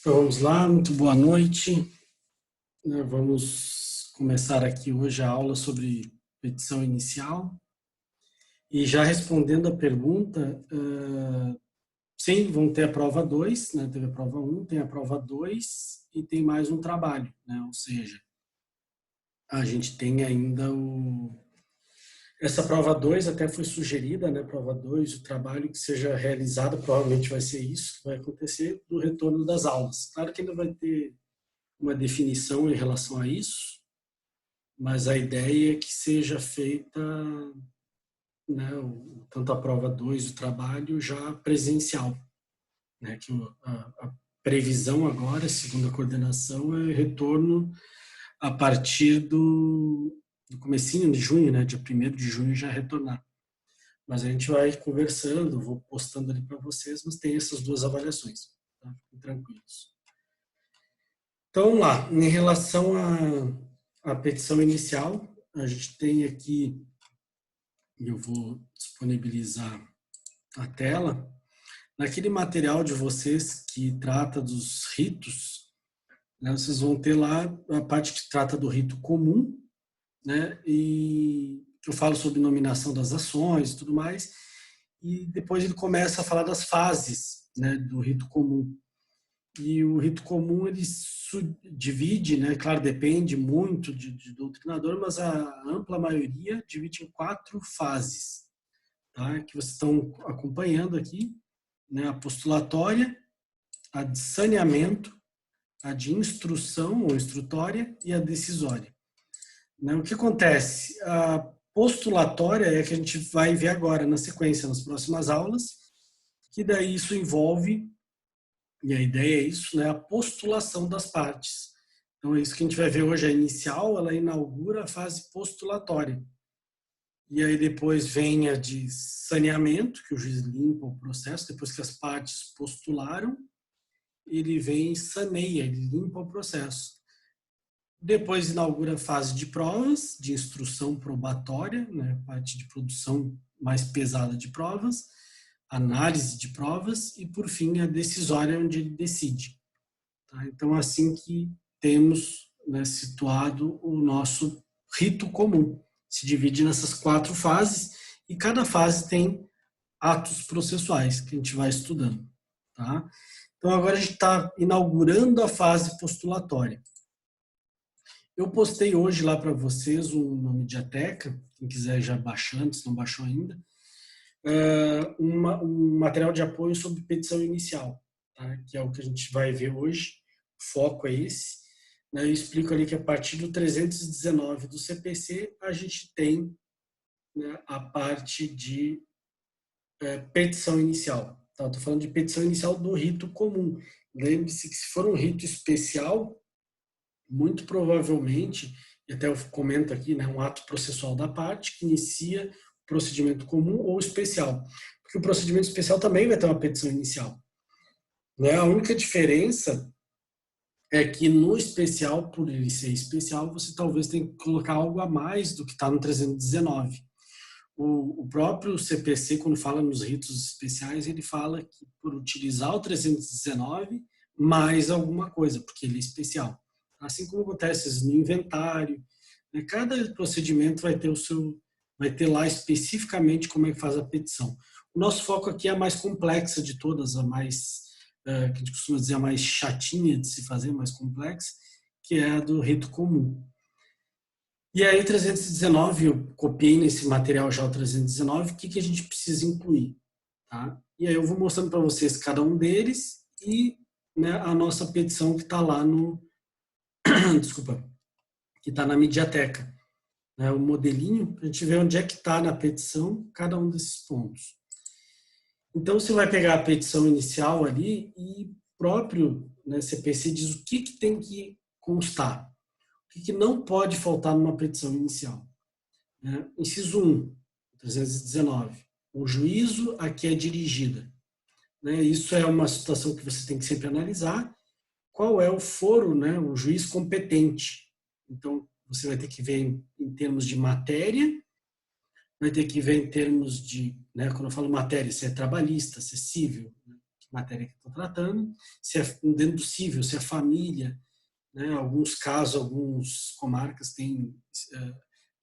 Então, vamos lá, muito boa noite. Vamos começar aqui hoje a aula sobre petição inicial. E já respondendo a pergunta, sim, vão ter a prova 2, né? Teve a prova 1, tem a prova 2 e tem mais um trabalho, né? Ou seja, a gente tem ainda essa prova 2 até foi sugerida, né? Prova 2, o trabalho que seja realizado, provavelmente vai ser isso que vai acontecer, do retorno das aulas. Claro que ainda vai ter uma definição em relação a isso, mas a ideia é que seja feita, né, tanto a prova 2 o trabalho, já presencial, né, que a previsão agora, segundo a coordenação, é retorno a partir do comecinho de junho, né, dia 1º de junho já retornar. Mas a gente vai conversando, vou postando ali para vocês, mas tem essas duas avaliações, tá? Fiquem tranquilos. Então, vamos lá. Em relação à petição inicial, a gente tem aqui, eu vou disponibilizar a tela, naquele material de vocês que trata dos ritos, né, vocês vão ter lá a parte que trata do rito comum, né, e que eu falo sobre nominação das ações e tudo mais, e depois ele começa a falar das fases, né, do rito comum. E o rito comum ele divide, né? Claro, depende muito de doutrinador, mas a ampla maioria divide em 4 fases, tá? Que vocês estão acompanhando aqui, né? A postulatória, a de saneamento, a de instrução ou instrutória e a decisória. Né? O que acontece? A postulatória é a que a gente vai ver agora na sequência, nas próximas aulas, que daí isso envolve, e a ideia é isso, né, a postulação das partes. Então, é isso que a gente vai ver hoje, a inicial, ela inaugura a fase postulatória. E aí depois vem a de saneamento, que o juiz limpa o processo, depois que as partes postularam, ele vem e saneia, ele limpa o processo. Depois inaugura a fase de provas, de instrução probatória, né, parte de produção mais pesada de provas, análise de provas e, por fim, a decisória, onde ele decide. Tá? Então, assim que temos, né, situado o nosso rito comum. Se divide nessas 4 fases e cada fase tem atos processuais que a gente vai estudando. Tá? Então, agora a gente está inaugurando a fase postulatória. Eu postei hoje lá para vocês uma mediateca, quem quiser já baixando, se não baixou ainda, um material de apoio sobre petição inicial, tá? Que é o que a gente vai ver hoje, o foco é esse. Né? Eu explico ali que a partir do 319 do CPC, a gente tem, né, a parte de petição inicial. Tá? Estou falando de petição inicial do rito comum. Lembre-se que se for um rito especial, muito provavelmente, e até eu comento aqui, né, um ato processual da parte que inicia o procedimento comum ou especial. Porque o procedimento especial também vai ter uma petição inicial. Né? A única diferença é que no especial, por ele ser especial, você talvez tenha que colocar algo a mais do que está no 319. O próprio CPC, quando fala nos ritos especiais, ele fala que por utilizar o 319, mais alguma coisa, porque ele é especial. Assim como acontece no inventário, né? Cada procedimento vai ter vai ter lá especificamente como é que faz a petição. O nosso foco aqui é a mais complexa de todas, a mais, que a gente costuma dizer, a mais chatinha de se fazer, mais complexa, que é a do rito comum. E aí, 319, eu copiei nesse material já o 319, o que a gente precisa incluir. Tá? E aí eu vou mostrando para vocês cada um deles e, né, a nossa petição que está lá no... Desculpa, que está na mediateca. Né, o modelinho, para a gente ver onde é que está na petição cada um desses pontos. Então, você vai pegar a petição inicial ali e próprio, né, CPC diz o que tem que constar. O que não pode faltar numa petição inicial. Né? Inciso 1, 319. O juízo a que é dirigida. Né? Isso é uma situação que você tem que sempre analisar. Qual é o foro, né? O juiz competente. Então, você vai ter que ver em termos de matéria, vai ter que ver em termos de, né, quando eu falo matéria, se é trabalhista, se é civil, né? matéria que estou tratando, se é dentro do cível, se é família, né? Alguns casos, algumas comarcas têm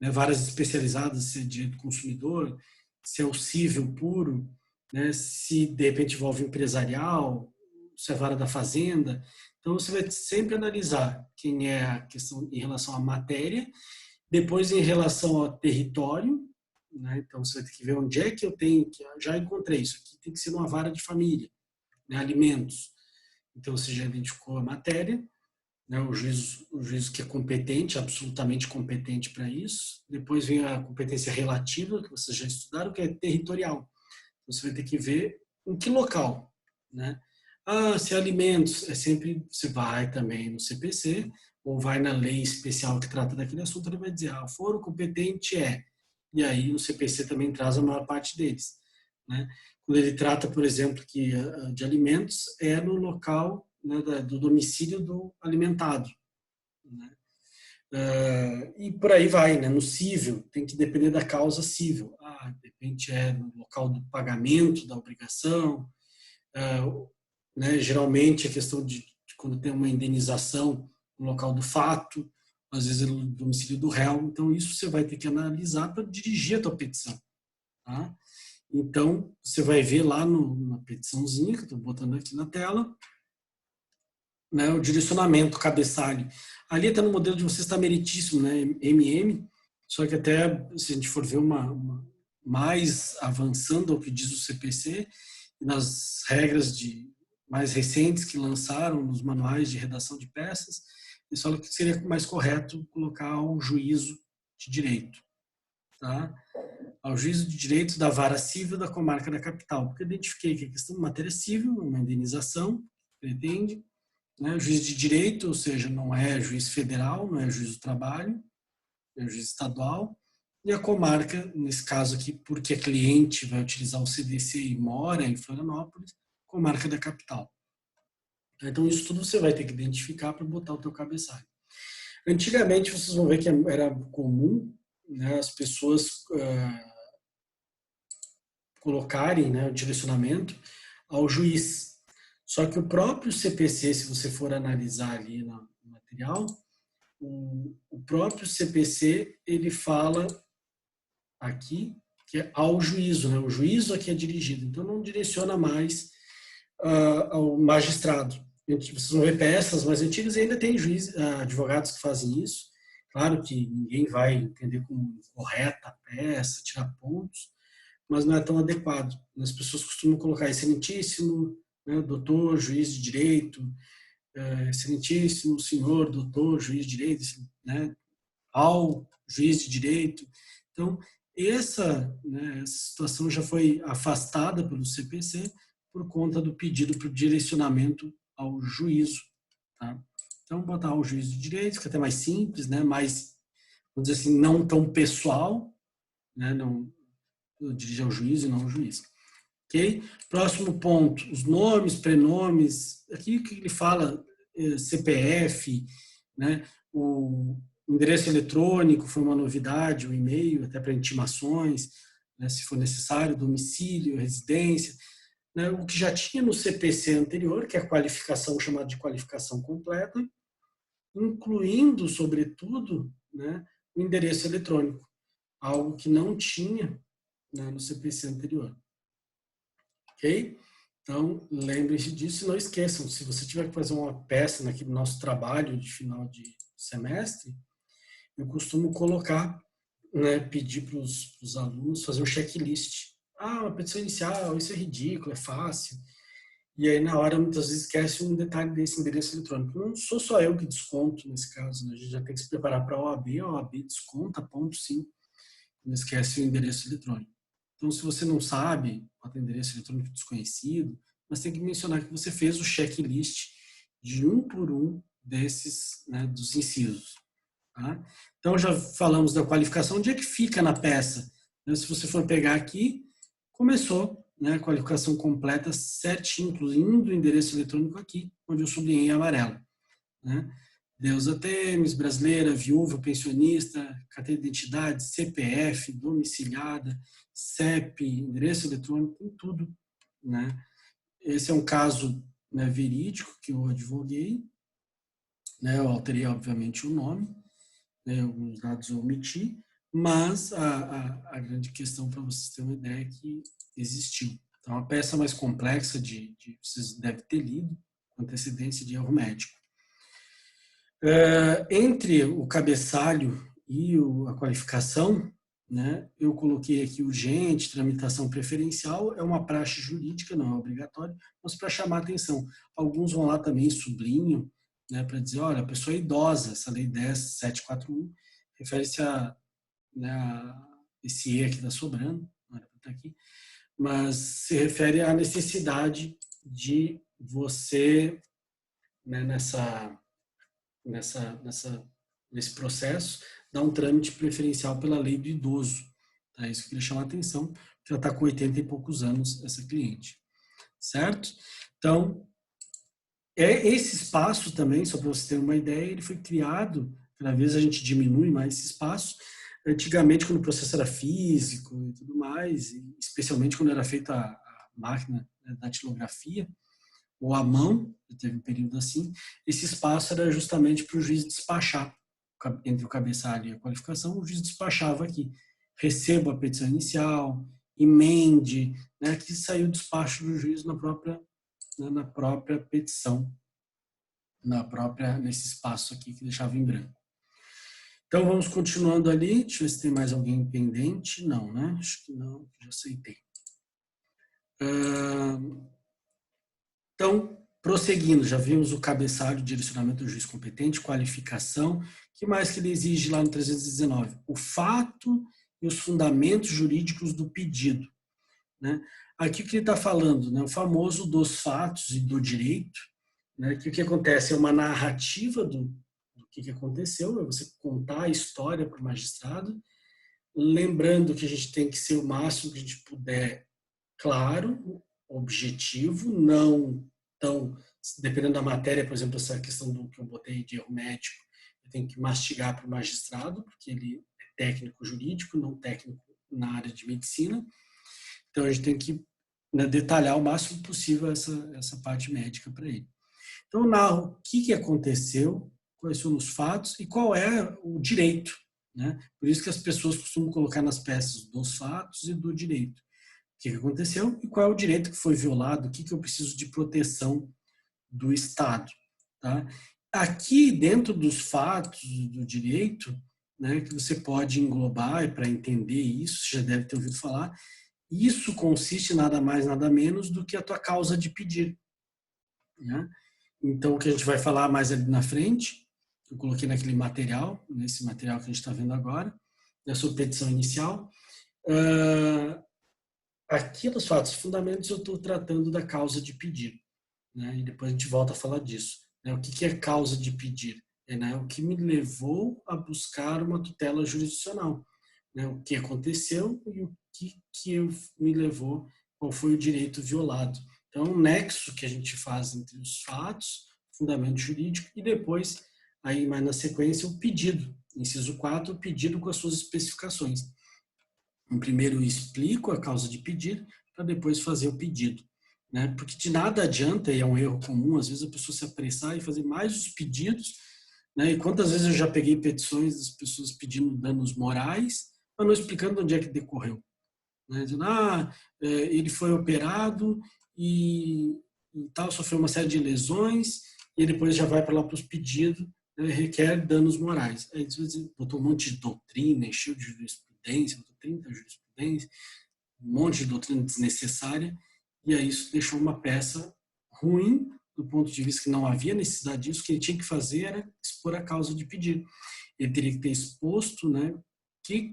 né, varas especializadas, se é direito do consumidor, se é o cível puro, né? Se de repente envolve empresarial, se é vara da fazenda. Então você vai sempre analisar quem é a questão em relação à matéria, depois em relação ao território, né? Então você vai ter que ver onde é que eu tenho, que já encontrei isso aqui, tem que ser uma vara de família, né? Alimentos. Então você já identificou a matéria, né, o juízo que é competente, absolutamente competente para isso. Depois vem a competência relativa, que vocês já estudaram, que é territorial. Você vai ter que ver em que local, né? Ah, se é alimentos, é sempre, você vai também no CPC, ou vai na lei especial que trata daquele assunto, ele vai dizer, o foro competente é. E aí o CPC também traz a maior parte deles, né? Quando ele trata, por exemplo, que de alimentos, é no local, né, do domicílio do alimentado, né? E por aí vai, né? No cível, tem que depender da causa cível. De repente é no local do pagamento da obrigação, né? Geralmente a questão de quando tem uma indenização no local do fato, às vezes é no domicílio do réu. Então isso você vai ter que analisar para dirigir a tua petição, tá? Então você vai ver lá na petiçãozinha que eu estou botando aqui na tela, né, o direcionamento, o cabeçalho. Ali está no modelo de você está meritíssimo, né, MM, só que até se a gente for ver mais avançando ao que diz o CPC, nas regras mais recentes que lançaram nos manuais de redação de peças, eles falam que seria mais correto colocar o juízo de direito, tá? Ao juízo de direito da vara civil da comarca da capital, porque eu identifiquei que a questão de matéria civil, uma indenização, pretende, né? Juiz de direito, ou seja, não é juiz federal, não é juiz do trabalho, é juiz estadual. E a comarca, nesse caso aqui, porque a cliente vai utilizar o CDC e mora em Florianópolis, comarca da capital. Então, isso tudo você vai ter que identificar para botar o teu cabeçalho. Antigamente, vocês vão ver que era comum, né, as pessoas colocarem, né, o direcionamento ao juiz. Só que o próprio CPC, se você for analisar ali no material, o próprio CPC, ele fala aqui que é ao juízo, né? O juízo aqui é dirigido, então não direciona mais ao magistrado. Vocês vão ver peças mais antigas e ainda tem advogados que fazem isso. Claro que ninguém vai entender como correta a peça, tirar pontos, mas não é tão adequado. As pessoas costumam colocar excelentíssimo, né, doutor, juiz de direito, excelentíssimo senhor, doutor, juiz de direito, né, ao juiz de direito. Então, essa situação já foi afastada pelo CPC por conta do pedido para o direcionamento ao juízo. Tá? Então, botar o juiz de direito, fica até mais simples, né, mais, vamos dizer assim, não tão pessoal, né, não dirige ao juiz e não ao juiz. Ok? Próximo ponto, os nomes, prenomes, aqui que ele fala CPF, né? O endereço eletrônico foi uma novidade, o e-mail, até para intimações, né? Se for necessário, domicílio, residência, né? O que já tinha no CPC anterior, que é a qualificação chamada de qualificação completa, incluindo, sobretudo, né, o endereço eletrônico, algo que não tinha, né, no CPC anterior. Ok? Então, lembrem-se disso e não esqueçam, se você tiver que fazer uma peça naquele nosso trabalho de final de semestre, eu costumo colocar, né, pedir para os alunos fazer um checklist. Uma petição inicial, isso é ridículo, é fácil. E aí, na hora, muitas vezes esquece um detalhe desse endereço eletrônico. Não sou só eu que desconto nesse caso, né? A gente já tem que se preparar para a OAB desconta, ponto sim, não esquece o endereço eletrônico. Então, se você não sabe qual é o endereço eletrônico desconhecido, mas tem que mencionar que você fez o checklist de um por um desses, né, dos incisos. Tá? Então, já falamos da qualificação. Onde é que fica na peça? Se você for pegar aqui, começou, né, a qualificação completa certinho, incluindo o endereço eletrônico aqui, onde eu sublinhei em amarelo. Né? Deusa Temes, brasileira, viúva, pensionista, carteira de identidade, CPF, domiciliada, CEP, endereço eletrônico, tem tudo, né, esse é um caso, né, verídico que eu advoguei, né, eu alterei, obviamente, o nome, né, alguns dados eu omiti, mas a grande questão, para vocês terem uma ideia, é que existiu. Então, a peça mais complexa vocês devem ter lido, com antecedência de erro médico. Entre o cabeçalho e a qualificação, né, eu coloquei aqui urgente, tramitação preferencial, é uma praxe jurídica, não é obrigatório, mas para chamar atenção. Alguns vão lá também, sublinham, né, para dizer, olha, a pessoa é idosa, essa lei 10.741 refere-se né, a esse E aqui está sobrando, não era para estar aqui, mas se refere à necessidade de você, né, nesse processo, dar um trâmite preferencial pela lei do idoso. Tá? Isso que eu queria chamar a atenção, que ela está com 80 e poucos anos, essa cliente. Certo? Então, esse espaço também, só para você ter uma ideia, ele foi criado, cada vez a gente diminui mais esse espaço. Antigamente, quando o processo era físico e tudo mais, e especialmente quando era feita a máquina, né, da datilografia, ou à mão, teve um período assim, esse espaço era justamente para o juiz despachar entre o cabeçalho e a qualificação, o juiz despachava aqui, receba a petição inicial, emende, né, que saiu o despacho do juiz na própria petição, nesse espaço aqui que deixava em branco. Então vamos continuando ali, deixa eu ver se tem mais alguém pendente, não, né? Acho que não, já aceitei. Então, prosseguindo, já vimos o cabeçalho, direcionamento do juiz competente, qualificação. O que mais que ele exige lá no 319? O fato e os fundamentos jurídicos do pedido. Né? Aqui o que ele está falando, né? O famoso dos fatos e do direito, né? Que o que acontece é uma narrativa do que aconteceu, é você contar a história para o magistrado, lembrando que a gente tem que ser o máximo que a gente puder claro, objetivo, não tão, dependendo da matéria, por exemplo, essa questão do que eu botei de erro médico, eu tenho que mastigar para o magistrado, porque ele é técnico jurídico, não técnico na área de medicina. Então, a gente tem que, né, detalhar o máximo possível essa parte médica para ele. Então, eu narro o que aconteceu, quais foram os fatos e qual é o direito. Né? Por isso que as pessoas costumam colocar nas peças dos fatos e do direito. O que aconteceu e qual é o direito que foi violado, o que eu preciso de proteção do Estado. Tá? Aqui, dentro dos fatos do direito, né, que você pode englobar, e para entender isso, você já deve ter ouvido falar, isso consiste nada mais, nada menos do que a tua causa de pedir. Né? Então, o que a gente vai falar mais ali na frente, eu coloquei naquele material, nesse material que a gente está vendo agora, da sua petição inicial, aqui nos fatos fundamentos eu estou tratando da causa de pedir, né? E depois a gente volta a falar disso. Né? O que é causa de pedir? Né, o que me levou a buscar uma tutela jurisdicional. Né? O que aconteceu e o que me levou, qual foi o direito violado. Então, um nexo que a gente faz entre os fatos, fundamento jurídico, e depois, aí mais na sequência, o pedido. Inciso 4, o pedido com as suas especificações. Primeiro eu explico a causa de pedir, para depois fazer o pedido. Né? Porque de nada adianta, e é um erro comum, às vezes a pessoa se apressar e fazer mais os pedidos, né? E quantas vezes eu já peguei petições das pessoas pedindo danos morais, mas não explicando onde é que decorreu. Né? Dizendo, ele foi operado e tal, sofreu uma série de lesões, e depois já vai para lá para os pedidos, né? Requer danos morais. Aí botou um monte de doutrina, encheu de jurisprudência, botou 30 jurisprudência, um monte de doutrina desnecessária, e aí isso deixou uma peça ruim, do ponto de vista que não havia necessidade disso, o que ele tinha que fazer era expor a causa de pedir. Ele teria que ter exposto, né, o que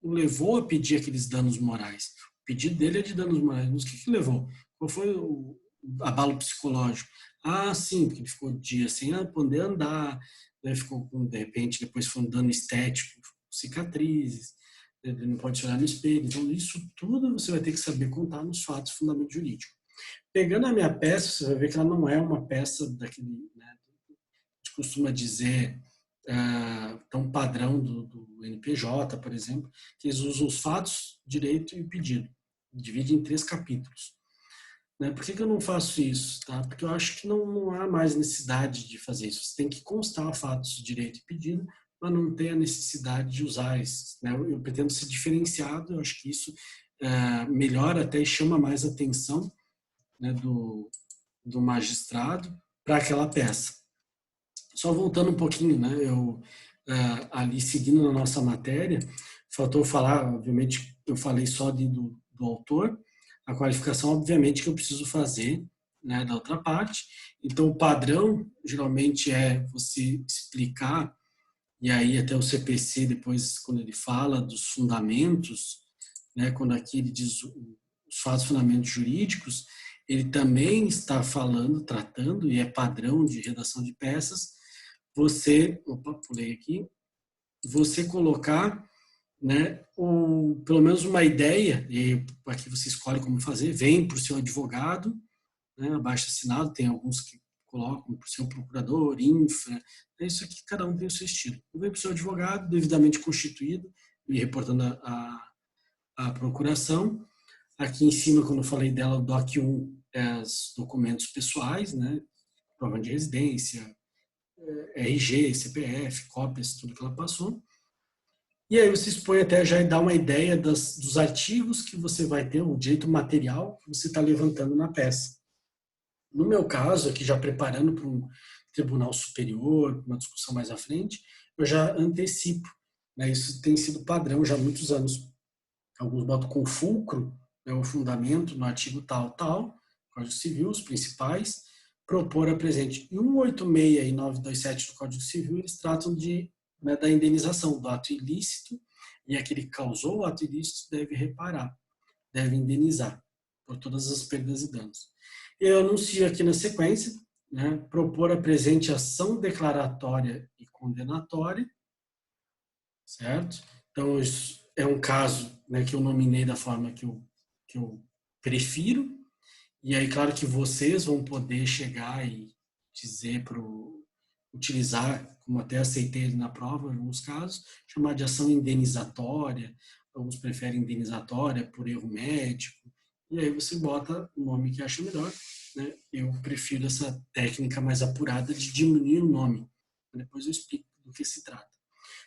o levou a pedir aqueles danos morais. O pedido dele é de danos morais, mas o que levou? Qual foi o abalo psicológico? Sim, porque ele ficou dias sem poder andar, né, ficou com, de repente, depois foi um dano estético, cicatrizes, ele não pode olhar no espelho. Então, isso tudo você vai ter que saber contar nos fatos, fundamento jurídico. Pegando a minha peça, você vai ver que ela não é uma peça daquele, né, a gente costuma dizer, tão padrão do NPJ, por exemplo, que eles usam os fatos, direito e o pedido. Divide em 3 capítulos. né? Por que que eu não faço isso? Tá? Porque eu acho que não há mais necessidade de fazer isso. Você tem que constar fatos de direito e pedido, mas não tem a necessidade de usar esses, né? Eu pretendo ser diferenciado, eu acho que isso melhora até e chama mais atenção, né, do magistrado para aquela peça. Só voltando um pouquinho, né, eu ali seguindo na nossa matéria, faltou falar, obviamente, eu falei só do autor, a qualificação, obviamente, que eu preciso fazer, né, da outra parte. Então, o padrão, geralmente, é você explicar, e aí até o CPC, depois, quando ele fala dos fundamentos, né, quando aqui ele diz os fatos fundamentos jurídicos, ele também está falando, tratando, e é padrão de redação de peças, pulei aqui, você colocar, né, pelo menos uma ideia, e aqui você escolhe como fazer, vem para o seu advogado, né, abaixo assinado, tem alguns que colocam para o seu procurador, infra, é isso aqui, cada um tem o seu estilo. Vem para o seu advogado, devidamente constituído, e reportando a procuração. Aqui em cima, quando eu falei dela, o DOC 1 é os documentos pessoais, né, prova de residência, RG, CPF, cópias, tudo que ela passou. E aí você expõe até já e dá uma ideia dos artigos que você vai ter, o direito material que você está levantando na peça. No meu caso, aqui já preparando para um tribunal superior, uma discussão mais à frente, eu já antecipo, né? Isso tem sido padrão já há muitos anos. Alguns botam com fulcro, né, o fundamento no artigo tal, tal, Código Civil, os principais, propor a presente. Em 186 e 927 do Código Civil, eles tratam né, da indenização do ato ilícito, e aquele que causou o ato ilícito deve reparar, deve indenizar por todas as perdas e danos. Eu anuncio aqui na sequência, né, propor a presente ação declaratória e condenatória, certo? Então, isso é um caso, né, que eu nominei da forma que eu prefiro, e aí, claro que vocês vão poder chegar e dizer utilizar, como até aceitei na prova, em alguns casos, chamar de ação indenizatória, alguns preferem indenizatória por erro médico, e aí você bota o nome que acha melhor, né? Eu prefiro essa técnica mais apurada de diminuir o nome. Depois eu explico do que se trata.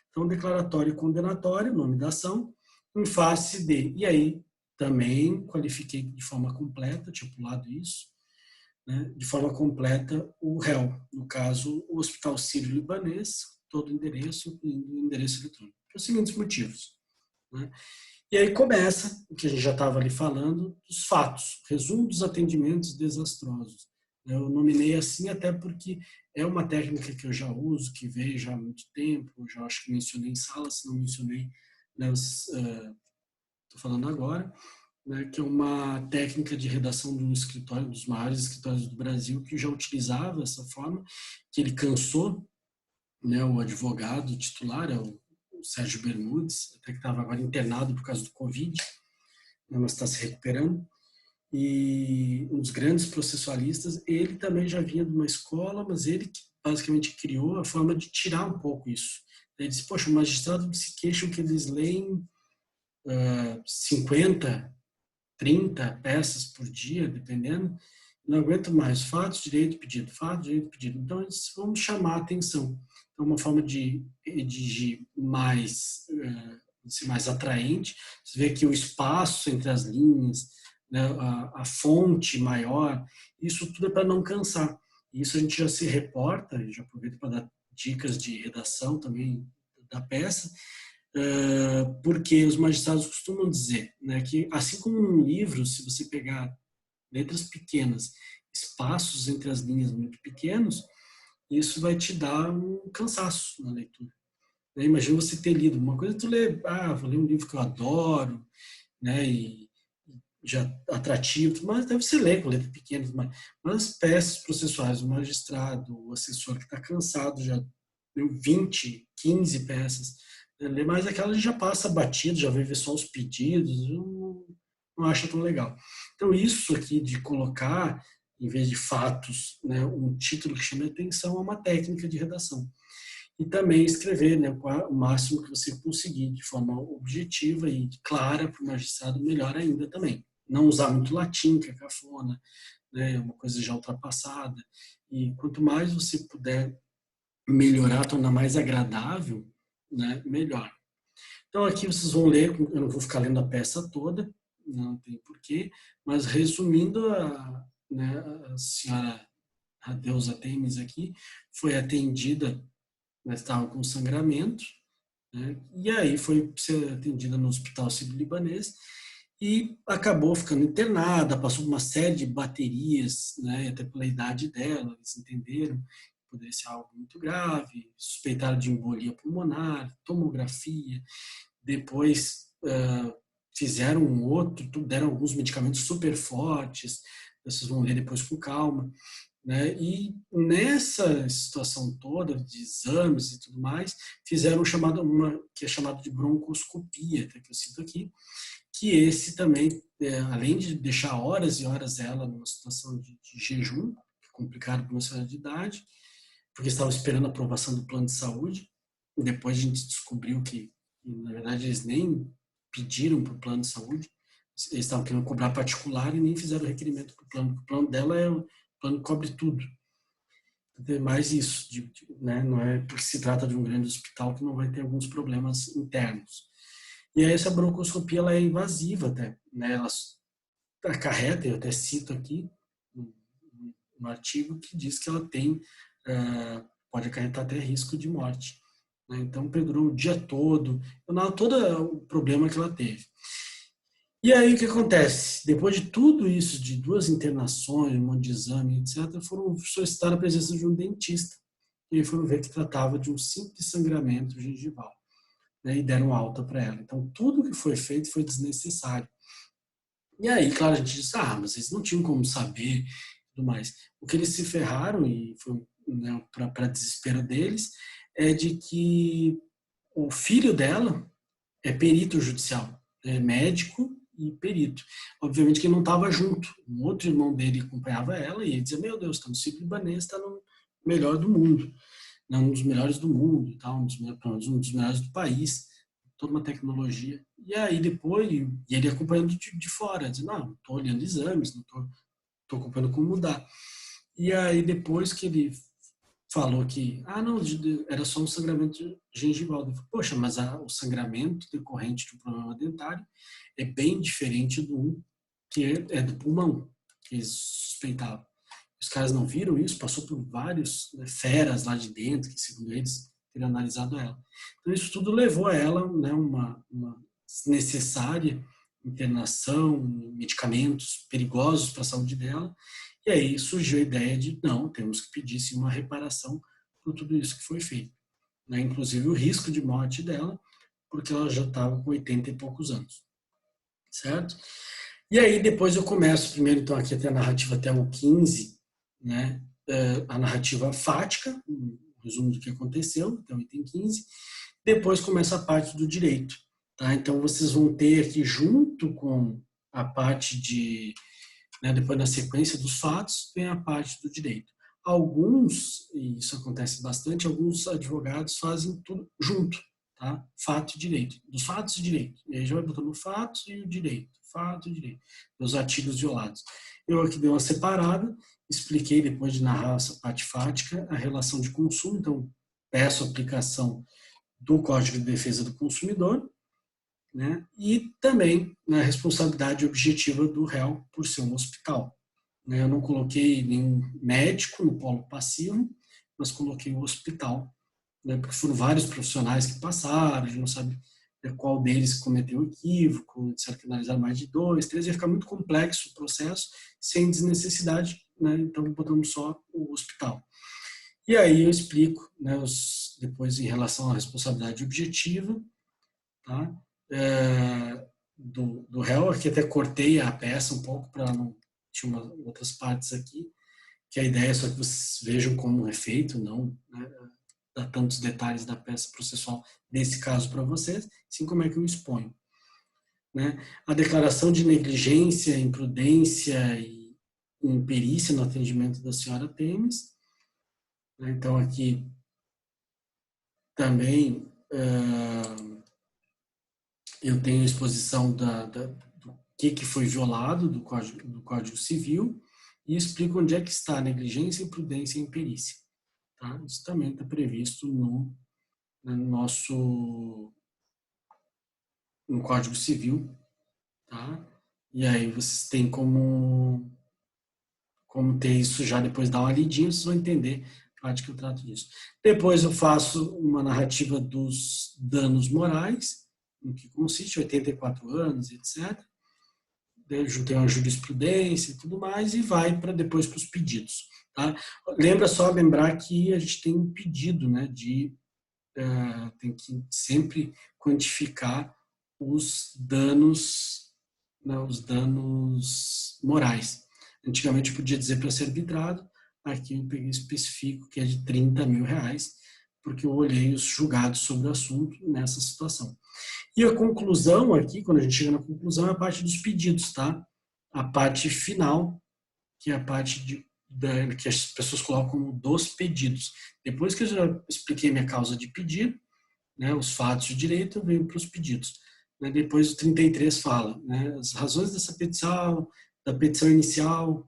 Então, declaratório e condenatório, nome da ação, em face de. E aí, também qualifiquei de forma completa, tinha pulado isso, né, de forma completa o réu, no caso, o Hospital Sírio-Libanês, todo o endereço, incluindo o endereço eletrônico, por seguintes motivos. Né? E aí começa o que a gente já estava ali falando, os fatos, resumo dos atendimentos desastrosos. Eu nominei assim até porque é uma técnica que eu já uso, que vejo já há muito tempo, já acho que mencionei em sala, se não mencionei, né, estou falando agora, né, que é uma técnica de redação de um escritório, dos maiores escritórios do Brasil, que já utilizava essa forma, que ele cansou, né, o advogado titular, é o Sérgio Bermudes, até que estava agora internado por causa do Covid, né, mas está se recuperando, e um dos grandes processualistas, ele também já vinha de uma escola, mas ele que basicamente criou a forma de tirar um pouco isso. Ele disse, poxa, o magistrado se queixam que eles leem 50, 30 peças por dia, dependendo, não aguento mais. Fatos, direito, pedido. Fatos, direito, pedido. Então, eles vão chamar a atenção. Então, uma forma de redigir mais, ser mais atraente. Você vê que o espaço entre as linhas, né, a fonte maior, isso tudo é para não cansar. Isso a gente já se reporta, já aproveito para dar dicas de redação também da peça, porque os magistrados costumam dizer, né, que assim como um livro, se você pegar letras pequenas, espaços entre as linhas muito pequenos, isso vai te dar um cansaço na leitura. Imagina você ter lido uma coisa, tu lê, vou ler um livro que eu adoro, né, e já atrativo, mas deve ser ler com letras pequenas, mas as peças processuais, o magistrado, o assessor que está cansado, já leu 20, 15 peças, ler mais aquela já passa batido, já vai ver só os pedidos, não acha tão legal. Então, isso aqui de colocar, em vez de fatos, né, um título que chame a atenção é uma técnica de redação. E também escrever, né, o máximo que você conseguir, de forma objetiva e clara para o magistrado, melhor ainda também. não usar muito latim, que é cafona, né, é uma coisa já ultrapassada. E quanto mais você puder melhorar, tornar mais agradável, né, melhor. Então aqui vocês vão ler, eu não vou ficar lendo a peça toda, não tem porquê, mas resumindo, né, a senhora, a deusa Têmis aqui, foi atendida, né, estava com sangramento, né, e aí foi ser atendida no Hospital Sírio-Libanês e acabou ficando internada, passou por uma série de baterias, né, até pela idade dela, eles entenderam que poderia ser algo muito grave, suspeitaram de embolia pulmonar, tomografia, depois fizeram um outro, deram alguns medicamentos super fortes, vocês vão ler depois com calma, né? E nessa situação toda de exames e tudo mais, fizeram uma que é chamada de broncoscopia, que eu cito aqui, que esse também, além de deixar horas e horas ela numa situação de jejum, complicado para uma senhora de idade, porque estava esperando a aprovação do plano de saúde, e depois a gente descobriu que, na verdade, eles nem pediram para o plano de saúde, eles estavam querendo cobrar particular e nem fizeram requerimento para o plano. O plano dela o plano que cobre tudo. Então, é mais isso, né? Não é porque se trata de um grande hospital que não vai ter alguns problemas internos. E aí essa broncoscopia ela é invasiva até, né? Ela acarreta, eu até cito aqui no artigo que diz que ela tem pode acarretar até risco de morte. Né? Então perdurou o dia todo, todo o problema que ela teve. E aí o que acontece? Depois de tudo isso, de 2 internações, um monte de exame, etc., foram solicitar a presença de um dentista. E aí foram ver que tratava de um simples sangramento gengival. Né? E deram alta para ela. Então tudo que foi feito foi desnecessário. E aí, claro, a gente diz, mas eles não tinham como saber e tudo mais. O que eles se ferraram, e foi, né, para desespero deles, é de que o filho dela é perito judicial, é médico e perito. Obviamente que ele não estava junto. Um outro irmão dele acompanhava ela e ele dizia, meu Deus, está no Sírio-Libanês, está no melhor do mundo. Não, um dos melhores do mundo, tá? um dos melhores do país, toda uma tecnologia. E aí depois, e ele acompanhando de fora, dizendo, não, estou olhando exames, não estou acompanhando como mudar. E aí depois que ele falou que, não, era só um sangramento gengival. Eu falei, poxa, mas o sangramento decorrente de um problema dentário é bem diferente do que é do pulmão, que eles suspeitavam. Os caras não viram isso, passou por vários feras lá de dentro, que segundo eles teriam analisado ela. Então isso tudo levou a ela, né, uma necessária internação, medicamentos perigosos para a saúde dela, e aí surgiu a ideia de, não, temos que pedir sim uma reparação por tudo isso que foi feito. Né? Inclusive o risco de morte dela, porque ela já estava com 80 e poucos anos. Certo? E aí depois eu começo, primeiro então aqui até a narrativa até o 15, né? A narrativa fática, um resumo do que aconteceu, até o item 15. Depois começa a parte do direito. Tá? Então vocês vão ter aqui junto com a parte de, né, depois na sequência dos fatos, vem a parte do direito. Alguns, e isso acontece bastante, alguns advogados fazem tudo junto, tá? Fato e direito. Dos fatos e direito. E aí já vai botando o fato e o direito. Fato e direito. Os artigos violados. Eu aqui dei uma separada, expliquei depois de narrar essa parte fática, a relação de consumo, então peço a aplicação do Código de Defesa do Consumidor, né? E também na responsabilidade objetiva do réu por ser um hospital. Né? Eu não coloquei nenhum médico no polo passivo, mas coloquei o hospital, né? Porque foram vários profissionais que passaram, a gente não sabe qual deles cometeu equívoco, disseram que analisaram mais de 2, 3, ia ficar muito complexo o processo, sem desnecessidade, né? Então botamos só o hospital. E aí eu explico, né, depois em relação à responsabilidade objetiva, tá? Do réu, aqui até cortei a peça um pouco para não tinha outras partes aqui, que a ideia é só que vocês vejam como é feito, não, né, dar tantos detalhes da peça processual nesse caso para vocês, assim como é que eu exponho. Né? A declaração de negligência, imprudência e imperícia no atendimento da senhora Temes. Né? Então aqui também eu tenho a exposição do que foi violado do Código Civil e explico onde é que está a negligência, imprudência e imperícia. Tá? Isso também está previsto no Código Civil. Tá? E aí vocês têm como ter isso já depois, dar uma lidinha, vocês vão entender a parte que eu trato disso. Depois eu faço uma narrativa dos danos morais, no que consiste, 84 anos, etc. Eu juntei uma jurisprudência e tudo mais, e vai para depois para os pedidos. Tá? Lembrar que a gente tem um pedido, né, tem que sempre quantificar os danos, né, morais. Antigamente eu podia dizer para ser arbitrado, aqui eu peguei especifico que é de R$30.000, porque eu olhei os julgados sobre o assunto nessa situação. E a conclusão aqui, quando a gente chega na conclusão, é a parte dos pedidos, tá? A parte final, que é a parte que as pessoas colocam como dos pedidos. Depois que eu já expliquei minha causa de pedido, né, os fatos de direito, eu venho para os pedidos. Depois o 33 fala, né, as razões dessa petição, da petição inicial,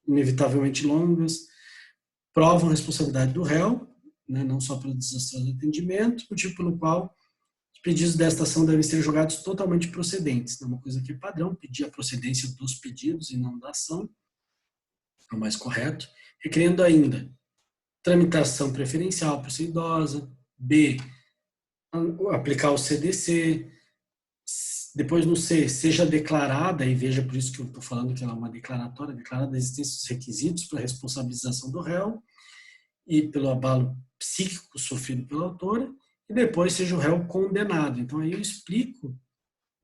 inevitavelmente longas, provam a responsabilidade do réu, né, não só pelo desastroso atendimento, motivo pelo qual os pedidos desta ação devem ser julgados totalmente procedentes. É uma coisa que é padrão, pedir a procedência dos pedidos e não da ação, é o mais correto. Requerendo ainda tramitação preferencial por ser idosa, B, aplicar o CDC, depois no C, seja declarada, e veja por isso que eu estou falando que ela é uma declaratória, declarada a existência dos requisitos para a responsabilização do réu e pelo abalo psíquico sofrido pela autora, e depois seja o réu condenado. Então aí eu explico,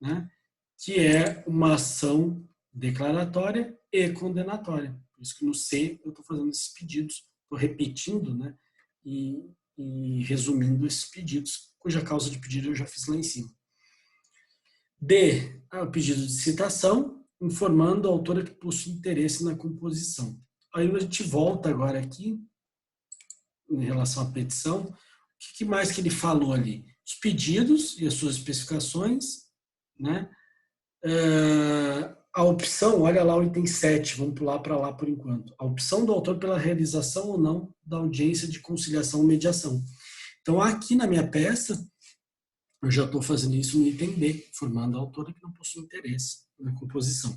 né, que é uma ação declaratória e condenatória. Por isso que no C eu estou fazendo esses pedidos, estou repetindo, né, e resumindo esses pedidos, cuja causa de pedido eu já fiz lá em cima. D, o pedido de citação, informando a autora que possui interesse na composição. Aí a gente volta agora aqui, em relação à petição, o que mais que ele falou ali? Os pedidos e as suas especificações, né? A opção, olha lá o item 7, vamos pular para lá por enquanto. A opção do autor pela realização ou não da audiência de conciliação ou mediação. Então, aqui na minha peça, eu já estou fazendo isso no item B, formando a autora que não possui interesse na composição.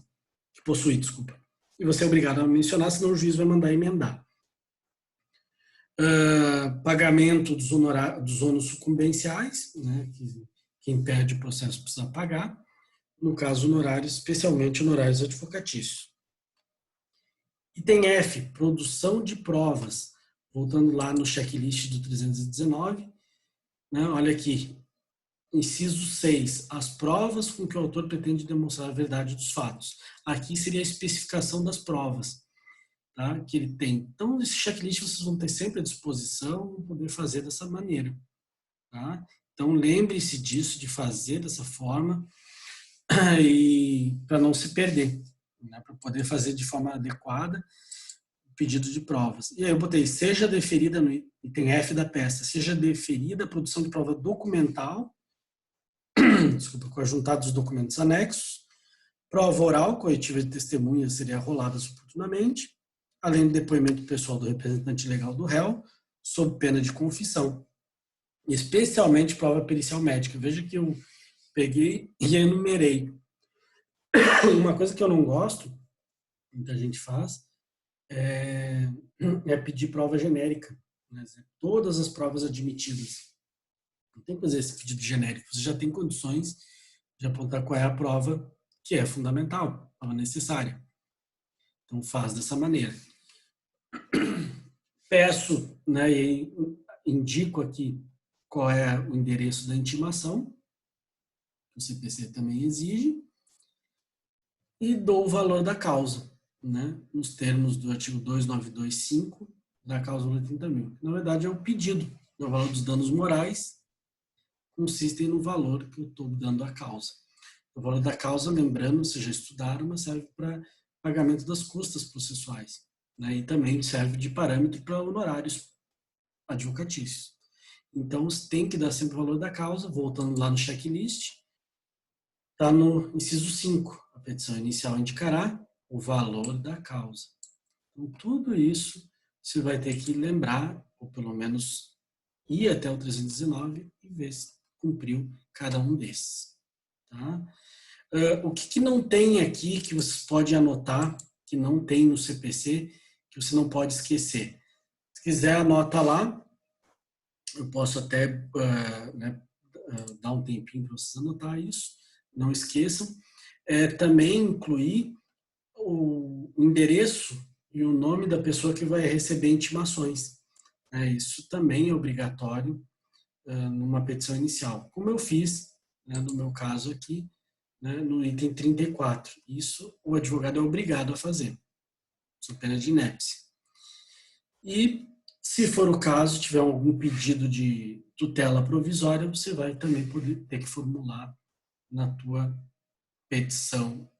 Que possui, desculpa. E você é obrigado a mencionar, senão o juiz vai mandar emendar. Pagamento dos ônus sucumbenciais, né, que impede o processo precisa pagar, no caso honorários, especialmente honorários advocatícios. Item F, produção de provas. Voltando lá no checklist do 319, né, olha aqui, inciso 6, as provas com que o autor pretende demonstrar a verdade dos fatos. Aqui seria a especificação das provas, tá, que ele tem. Então, nesse checklist vocês vão ter sempre à disposição poder fazer dessa maneira. Tá? Então, lembre-se disso, de fazer dessa forma, e para não se perder, né, para poder fazer de forma adequada o pedido de provas. E aí eu botei, seja deferida, no item F da peça, seja deferida a produção de prova documental, desculpa, com ajuntados dos documentos anexos, prova oral, coletiva de testemunhas seria roladas oportunamente, além do depoimento pessoal do representante legal do réu, sob pena de confissão, especialmente prova pericial médica. Veja que eu peguei e enumerei. Uma coisa que eu não gosto, muita gente faz, é pedir prova genérica, né? Todas as provas admitidas. Não tem que fazer esse pedido genérico. Você já tem condições de apontar qual é a prova que é fundamental, a prova necessária. Então faz dessa maneira. Peço, né, e indico aqui qual é o endereço da intimação, que o CPC também exige, e dou o valor da causa, né, nos termos do artigo 2925 da cláusula 30.000. Na verdade, é o pedido, é o valor dos danos morais, consistem no valor que eu estou dando à causa. O valor da causa, lembrando, vocês já estudaram, mas serve para pagamento das custas processuais, né, e também serve de parâmetro para honorários advocatícios. Então, tem que dar sempre o valor da causa, voltando lá no checklist, está no inciso 5, a petição inicial indicará o valor da causa. Então, tudo isso você vai ter que lembrar, ou pelo menos ir até o 319 e ver se cumpriu cada um desses. Tá? O que não tem aqui, que vocês podem anotar, que não tem no CPC, que você não pode esquecer. Se quiser, anota lá. Eu posso até dar um tempinho para vocês anotar isso. Não esqueçam. Também incluir o endereço e o nome da pessoa que vai receber intimações. Isso também é obrigatório numa petição inicial. Como eu fiz, no meu caso aqui, no item 34. Isso o advogado é obrigado a fazer, sob pena de inépcia. E, se for o caso, tiver algum pedido de tutela provisória, você vai também poder ter que formular na tua petição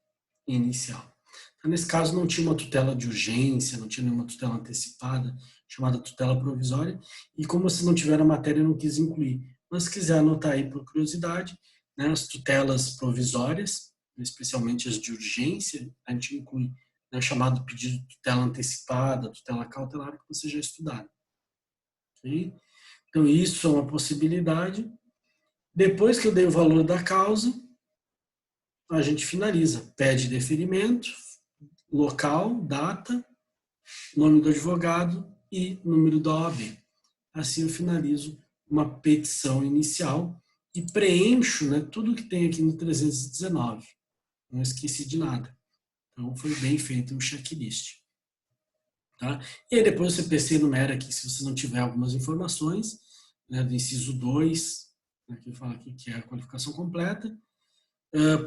inicial. Então, nesse caso, não tinha uma tutela de urgência, não tinha nenhuma tutela antecipada, chamada tutela provisória, e como vocês não tiveram a matéria, eu não quis incluir. Mas, se quiser anotar aí por curiosidade, as tutelas provisórias, especialmente as de urgência, a gente inclui chamado pedido de tutela antecipada, tutela cautelar, que vocês já estudaram. Okay? Então, isso é uma possibilidade. Depois que eu dei o valor da causa, a gente finaliza. Pede deferimento, local, data, nome do advogado e número da OAB. Assim eu finalizo uma petição inicial e preencho tudo que tem aqui no 319. Não esqueci de nada. Então, foi bem feito o checklist. Tá? E aí depois o CPC enumera aqui, se você não tiver algumas informações, do inciso 2, que fala aqui que é a qualificação completa,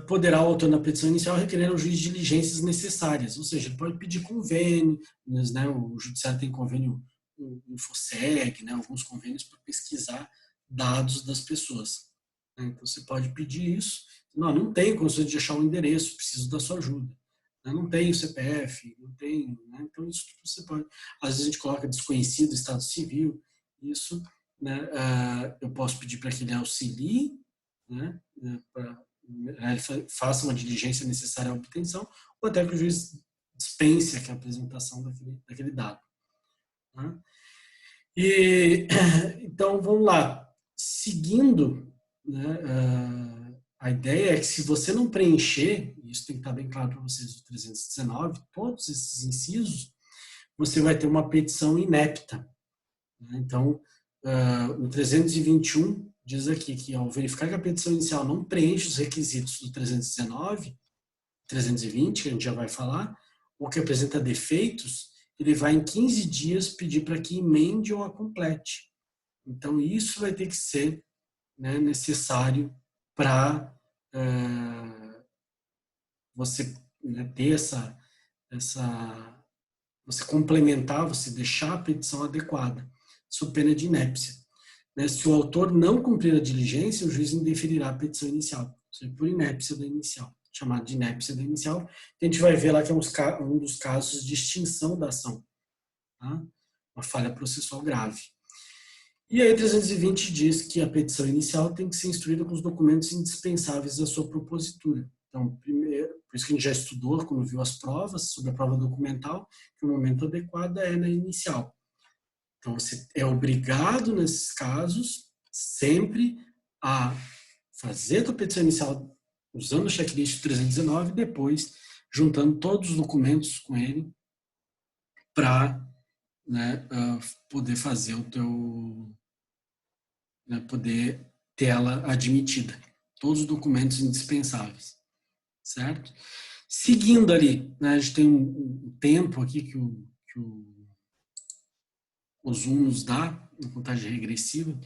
poderá o autor na petição inicial requerer ao juiz diligências necessárias, ou seja, ele pode pedir convênio, o judiciário tem convênio, o InfoSeg, alguns convênios para pesquisar dados das pessoas. Então você pode pedir isso. Não tenho condições de achar um endereço, preciso da sua ajuda. Não tenho CPF, não tenho. Então isso você pode. Às vezes a gente coloca desconhecido, estado civil, isso. Eu posso pedir para que ele auxilie, para ele faça uma diligência necessária à obtenção, ou até que o juiz dispense a apresentação daquele dado. Tá? Então, vamos lá. Seguindo, a ideia é que se você não preencher, isso tem que estar bem claro para vocês, o 319, todos esses incisos, você vai ter uma petição inepta. Então, o 321 diz aqui que, ao verificar que a petição inicial não preenche os requisitos do 319, 320, que a gente já vai falar, ou que apresenta defeitos, ele vai em 15 dias pedir para que emende ou a complete. Então, isso vai ter que ser necessário para você ter você complementar, você deixar a petição adequada, sob pena de inépcia. Se o autor não cumprir a diligência, o juiz indeferirá a petição inicial, ou seja, por inépcia da inicial, chamado de inépcia da inicial. A gente vai ver lá que é um dos casos de extinção da ação, tá? Uma falha processual grave. E aí 320 diz que a petição inicial tem que ser instruída com os documentos indispensáveis à sua propositura. Então, primeiro, por isso que a gente já estudou, quando viu as provas, sobre a prova documental, que o momento adequado é na inicial. Então, você é obrigado, nesses casos, sempre a fazer a petição inicial usando o checklist 319 e depois juntando todos os documentos com ele para poder fazer o teu... poder ter ela admitida. Todos os documentos indispensáveis. Certo? Seguindo ali, a gente tem um tempo aqui que o Zoom nos dá, na contagem regressiva.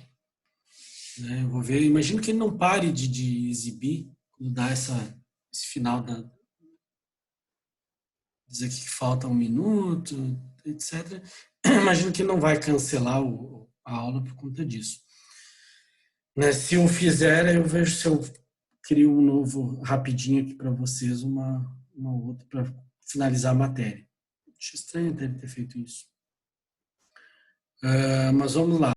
Eu vou ver, imagino que ele não pare de exibir, quando dá esse final diz aqui que falta 1 minuto, etc. Imagino que não vai cancelar a aula por conta disso. Se eu fizer, eu vejo se eu crio um novo rapidinho aqui para vocês, uma outra para finalizar a matéria. Acho estranho ter feito isso. Mas vamos lá.